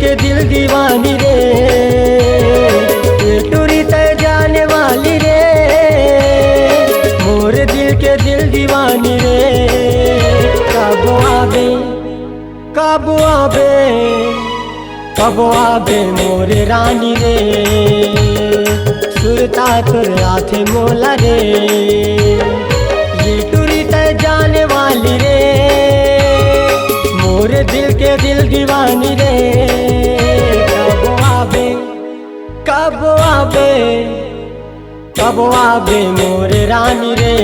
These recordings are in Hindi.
के दिल दीवानी रे, ये टूरी तय जाने वाली रे, मोर दिल के दिल दीवानी रे। कब आवे कब आवे कब आवे मोर रानी रे, सुरता तुर आथे मोला रे, ये टूरी तय जाने वाली रे, मोर दिल के दिल दीवानी रे। कब आवे कब आवे कब आवे मोर रानी रे,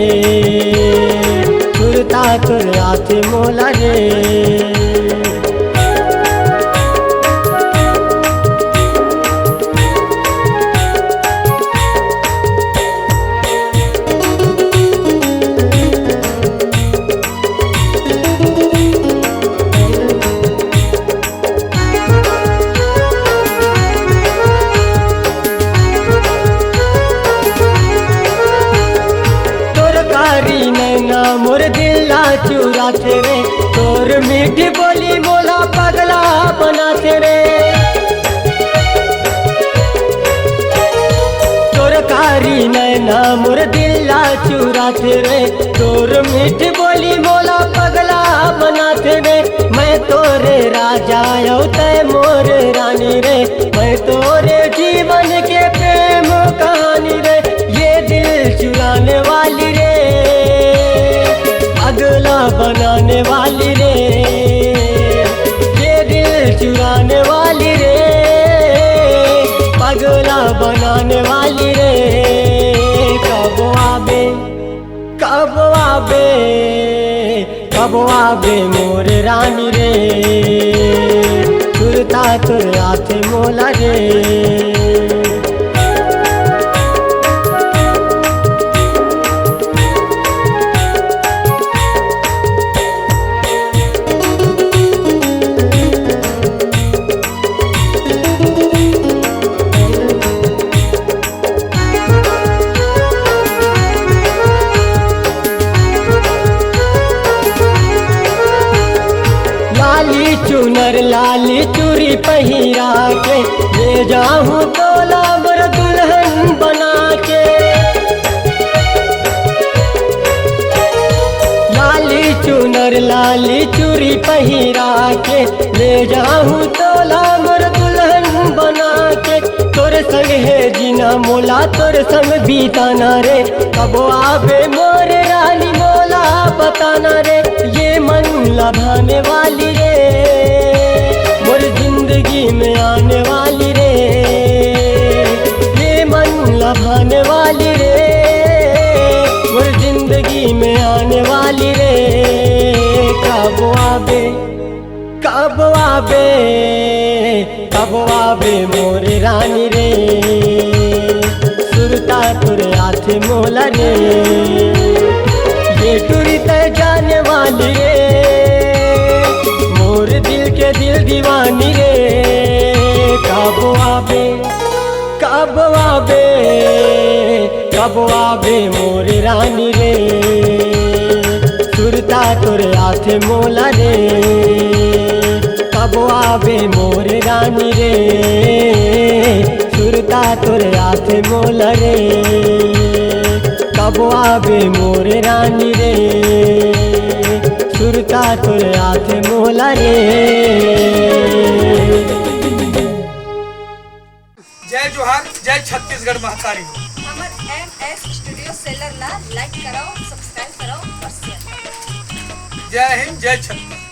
सुरता तुर आथे मोला रे। मोर दिला चुराते रे, तोर मीठी बोली मोला पगला बनाते रे, तोर कारी नैना मोर दिला चुराते रे, तोर मीठी बोली मोला पगला बनाते रे। मैं तोरे राजा यौ तय मोर रानी रे, मैं तोरे जीवन के प्रेम कहानी रे, ये दिल चुराने वाली रे, पगला बनाने वाली रे, ये दिल चुराने वाली रे, पगला बनाने वाली रे। कब आवे कब आवे कब आवे मोर रानी रे, सुरता तुर आथे मोला रे। लाली चुनर लाली चूरी पहिरा के, ले जाऊं तोला मोर दुल्हन बना के, लाली चुनर लाली चूरी पहिरा के, ले जाऊं तोला मोर दुल्हन बना के। तोर संग है जीना मोला तोर संग बीताना रे, कब आवे मोर रानी मोला बताना रे, ये मन लभाने वाली रे, मोर जिंदगी में आने वाली रे, ये मन लभाने वाली रे, मोर जिंदगी में आने वाली रे। कब आवे कब आवे कब आवे मोर रानी रे, सुरता तुर आथे मोला रे, ये टूरी तय जाने वाली रे, मोर दिल के दिल दीवानी रे। कब आवे कब आवे कब आवे मोर रानी रे, सुरता तुर आथे मोला रे। कब आवे मोर रानी रे, सुरता तुर आथे मोला रे। कब आवे मोर रानी रे, सुरता तुर आथे मोला रे। जय जोहार, जय छत्तीसगढ़ महतारी। हमर MS स्टूडियो सेलर ला लाइक कराओ, सब्सक्राइब कराओ और शेयर। जय हिंद, जय छत्तीसगढ़।